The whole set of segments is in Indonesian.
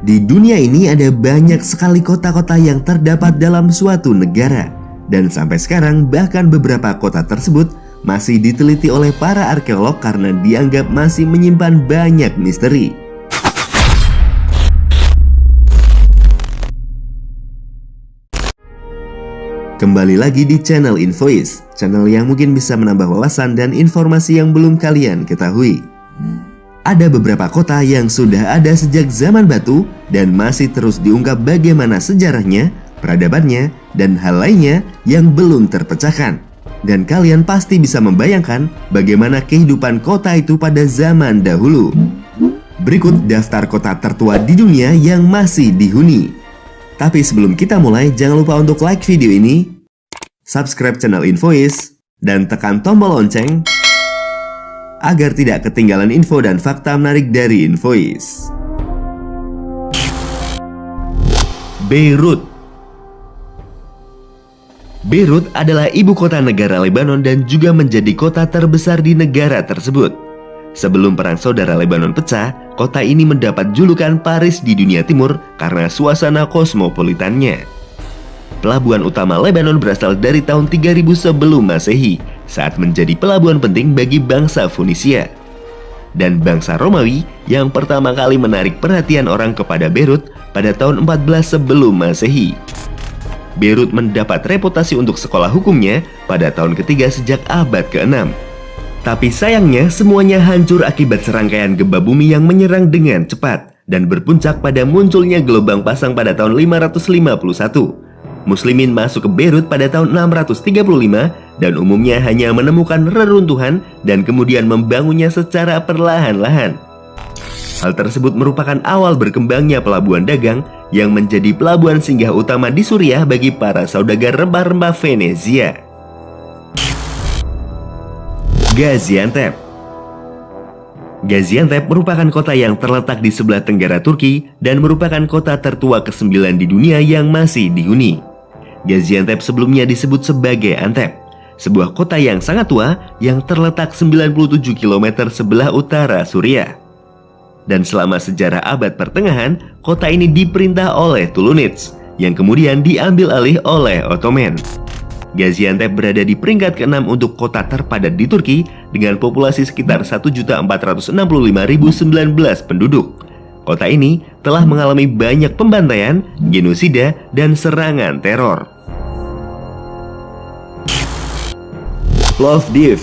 Di dunia ini ada banyak sekali kota-kota yang terdapat dalam suatu negara. Dan sampai sekarang bahkan beberapa kota tersebut masih diteliti oleh para arkeolog karena dianggap masih menyimpan banyak misteri. Kembali lagi di channel Infois, channel yang mungkin bisa menambah wawasan dan informasi yang belum kalian ketahui. Ada beberapa kota yang sudah ada sejak zaman batu dan masih terus diungkap bagaimana sejarahnya, peradabannya, dan hal lainnya yang belum terpecahkan. Dan kalian pasti bisa membayangkan bagaimana kehidupan kota itu pada zaman dahulu. Berikut daftar kota tertua di dunia yang masih dihuni. Tapi sebelum kita mulai, jangan lupa untuk like video ini, subscribe channel Infois, dan tekan tombol lonceng agar tidak ketinggalan info dan fakta menarik dari Infois. Beirut. Beirut adalah ibu kota negara Lebanon dan juga menjadi kota terbesar di negara tersebut. Sebelum Perang Saudara Lebanon pecah, kota ini mendapat julukan Paris di dunia timur karena suasana kosmopolitannya. Pelabuhan utama Lebanon berasal dari tahun 3000 sebelum Masehi, saat menjadi pelabuhan penting bagi bangsa Fonisia. Dan bangsa Romawi yang pertama kali menarik perhatian orang kepada Beirut pada tahun 14 sebelum Masehi. Beirut mendapat reputasi untuk sekolah hukumnya pada tahun ketiga sejak abad ke-6. Tapi sayangnya semuanya hancur akibat serangkaian gempa bumi yang menyerang dengan cepat dan berpuncak pada munculnya gelombang pasang pada tahun 551. Muslimin masuk ke Beirut pada tahun 635 dan umumnya hanya menemukan reruntuhan dan kemudian membangunnya secara perlahan-lahan. Hal tersebut merupakan awal berkembangnya pelabuhan dagang yang menjadi pelabuhan singgah utama di Suriah bagi para saudagar rempah-rempah Venezia. Gaziantep. Gaziantep merupakan kota yang terletak di sebelah tenggara Turki dan merupakan kota tertua ke-9 di dunia yang masih dihuni. Gaziantep sebelumnya disebut sebagai Antep, sebuah kota yang sangat tua yang terletak 97 km sebelah utara Suriah. Dan selama sejarah abad pertengahan, kota ini diperintah oleh Tulunits, yang kemudian diambil alih oleh Ottoman. Gaziantep berada di peringkat ke-6 untuk kota terpadat di Turki dengan populasi sekitar 1.465.019 penduduk. Kota ini telah mengalami banyak pembantaian, genosida, dan serangan teror. Plovdiv.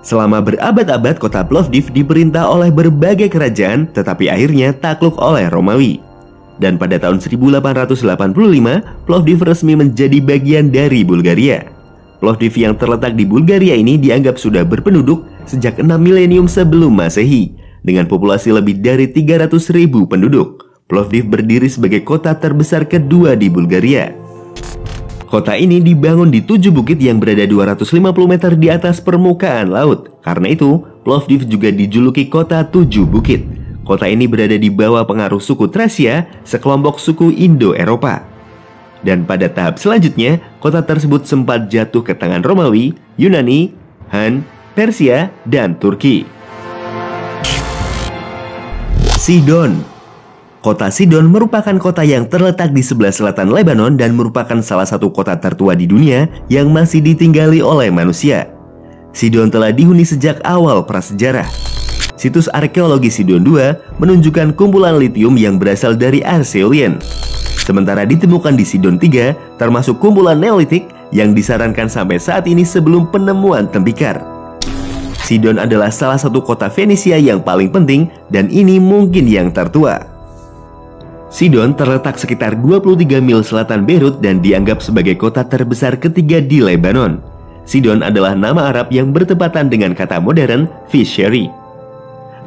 Selama berabad-abad kota Plovdiv diperintah oleh berbagai kerajaan, tetapi akhirnya takluk oleh Romawi. Dan pada tahun 1885, Plovdiv resmi menjadi bagian dari Bulgaria. Plovdiv yang terletak di Bulgaria ini dianggap sudah berpenduduk sejak 6 milenium sebelum Masehi. Dengan populasi lebih dari 300.000 penduduk, Plovdiv berdiri sebagai kota terbesar kedua di Bulgaria. Kota ini dibangun di 7 bukit yang berada 250 meter di atas permukaan laut. Karena itu, Plovdiv juga dijuluki kota 7 bukit. Kota ini berada di bawah pengaruh suku Tracia, sekelompok suku Indo-Eropa. Dan pada tahap selanjutnya, kota tersebut sempat jatuh ke tangan Romawi, Yunani, Han, Persia, dan Turki. Sidon. Kota Sidon merupakan kota yang terletak di sebelah selatan Lebanon dan merupakan salah satu kota tertua di dunia yang masih ditinggali oleh manusia. Sidon telah dihuni sejak awal prasejarah. Situs arkeologi Sidon II menunjukkan kumpulan litium yang berasal dari Archeolian. Sementara ditemukan di Sidon III termasuk kumpulan Neolitik yang disarankan sampai saat ini sebelum penemuan tembikar. Sidon adalah salah satu kota Venesia yang paling penting dan ini mungkin yang tertua. Sidon terletak sekitar 23 mil selatan Beirut dan dianggap sebagai kota terbesar ketiga di Lebanon. Sidon adalah nama Arab yang bertepatan dengan kata modern Fisheri.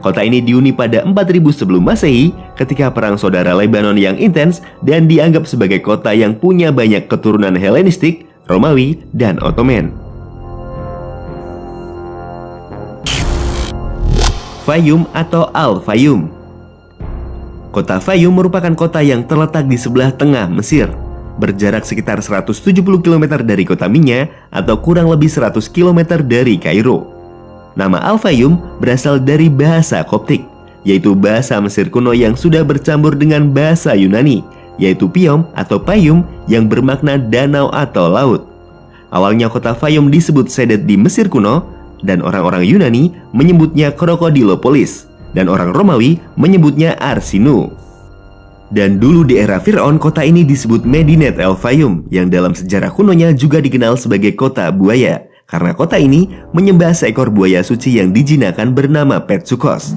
Kota ini dihuni pada 4000 sebelum Masehi ketika Perang Saudara Lebanon yang intens dan dianggap sebagai kota yang punya banyak keturunan Helenistik, Romawi, dan Ottoman. Fayum atau Al-Fayum. Kota Fayum merupakan kota yang terletak di sebelah tengah Mesir, berjarak sekitar 170 km dari kota Minya atau kurang lebih 100 km dari Kairo. Nama Al-Fayum berasal dari bahasa Koptik. yaitu bahasa Mesir kuno yang sudah bercampur dengan bahasa Yunani, yaitu Piom atau Payum yang bermakna danau atau laut. Awalnya kota Fayum disebut Sedet di Mesir kuno, dan orang-orang Yunani menyebutnya Krokodilopolis, dan orang Romawi menyebutnya Arsinu. Dan dulu di era Fir'aun, kota ini disebut Medinet El Fayum, yang dalam sejarah kunonya juga dikenal sebagai kota buaya, karena kota ini menyembah seekor buaya suci yang dijinakan bernama Petsukos.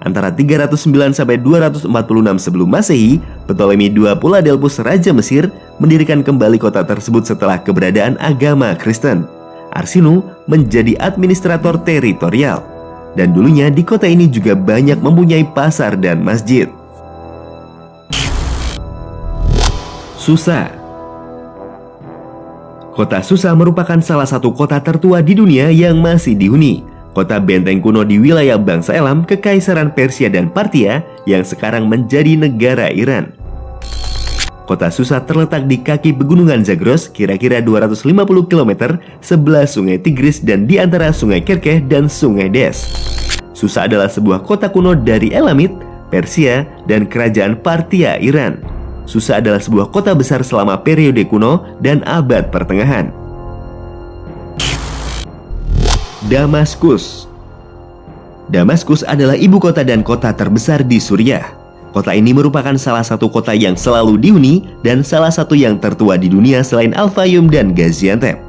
Antara 309 sampai 246 sebelum Masehi, Ptolemy II Phaladelphus Raja Mesir mendirikan kembali kota tersebut setelah keberadaan agama Kristen. Arsinu menjadi administrator teritorial, dan dulunya di kota ini juga banyak mempunyai pasar dan masjid. Susa. Kota Susa merupakan salah satu kota tertua di dunia yang masih dihuni. Kota benteng kuno di wilayah bangsa Elam, Kekaisaran Persia dan Parthia yang sekarang menjadi negara Iran. Kota Susa terletak di kaki pegunungan Zagros, kira-kira 250 km sebelah sungai Tigris dan di antara sungai Kerkeh dan sungai Des. Susa adalah sebuah kota kuno dari Elamit, Persia, dan kerajaan Parthia Iran. Susa adalah sebuah kota besar selama periode kuno dan abad pertengahan. Damaskus. Damaskus adalah ibu kota dan kota terbesar di Suriah. Kota ini merupakan salah satu kota yang selalu dihuni dan salah satu yang tertua di dunia selain Al-Fayum dan Gaziantep.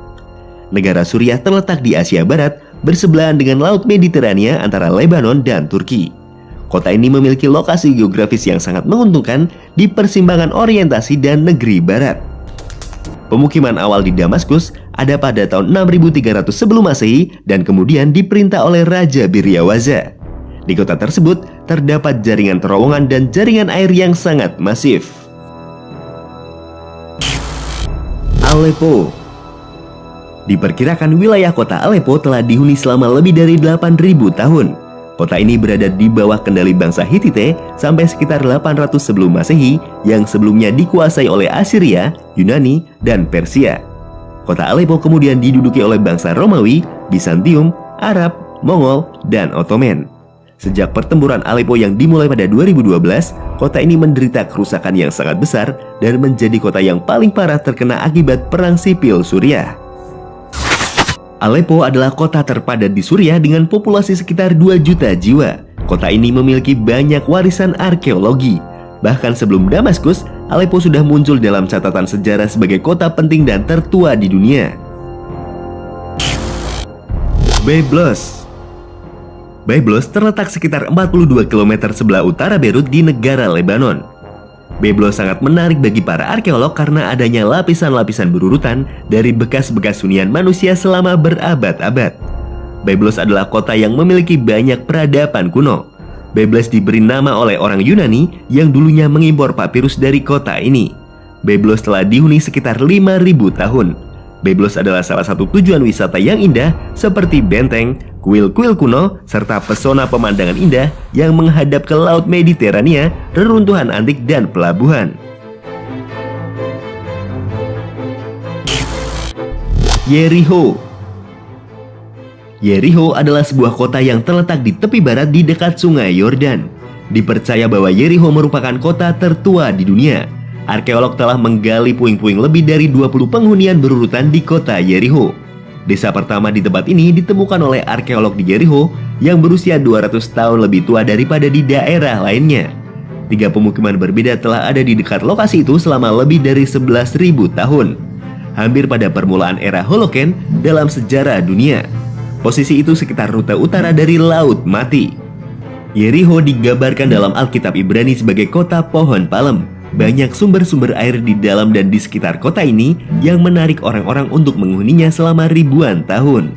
Negara Suriah terletak di Asia Barat, bersebelahan dengan Laut Mediterania antara Lebanon dan Turki. Kota ini memiliki lokasi geografis yang sangat menguntungkan di persimpangan orientasi dan negeri barat. Pemukiman awal di Damaskus ada pada tahun 6300 sebelum Masehi dan kemudian diperintah oleh Raja Biryawaza. Di kota tersebut terdapat jaringan terowongan dan jaringan air yang sangat masif. Aleppo. Diperkirakan wilayah kota Aleppo telah dihuni selama lebih dari 8.000 tahun. Kota ini berada di bawah kendali bangsa Hittite sampai sekitar 800 sebelum Masehi yang sebelumnya dikuasai oleh Assyria, Yunani, dan Persia. Kota Aleppo kemudian diduduki oleh bangsa Romawi, Bizantium, Arab, Mongol, dan Ottoman. Sejak pertempuran Aleppo yang dimulai pada 2012, kota ini menderita kerusakan yang sangat besar dan menjadi kota yang paling parah terkena akibat perang sipil Suriah. Aleppo adalah kota terpadat di Suriah dengan populasi sekitar 2 juta jiwa. Kota ini memiliki banyak warisan arkeologi. Bahkan sebelum Damaskus, Aleppo sudah muncul dalam catatan sejarah sebagai kota penting dan tertua di dunia. Byblos. Byblos terletak sekitar 42 km sebelah utara Beirut di negara Lebanon. Byblos sangat menarik bagi para arkeolog karena adanya lapisan-lapisan berurutan dari bekas-bekas hunian manusia selama berabad-abad. Byblos adalah kota yang memiliki banyak peradaban kuno. Byblos diberi nama oleh orang Yunani yang dulunya mengimpor papirus dari kota ini. Byblos telah dihuni sekitar 5.000 tahun. Byblos adalah salah satu tujuan wisata yang indah seperti benteng, kuil-kuil kuno, serta pesona pemandangan indah yang menghadap ke Laut Mediterania, reruntuhan antik, dan pelabuhan. Yericho. Yericho adalah sebuah kota yang terletak di tepi barat di dekat sungai Yordan. Dipercaya bahwa Yericho merupakan kota tertua di dunia. Arkeolog telah menggali puing-puing lebih dari 20 penghunian berurutan di kota Yericho. Desa pertama di tempat ini ditemukan oleh arkeolog di Yericho yang berusia 200 tahun lebih tua daripada di daerah lainnya. 3 pemukiman berbeda telah ada di dekat lokasi itu selama lebih dari 11.000 tahun. Hampir pada permulaan era Holoken dalam sejarah dunia. Posisi itu sekitar rute utara dari Laut Mati. Yericho digambarkan dalam Alkitab Ibrani sebagai kota pohon palem. Banyak sumber-sumber air di dalam dan di sekitar kota ini yang menarik orang-orang untuk menghuninya selama ribuan tahun.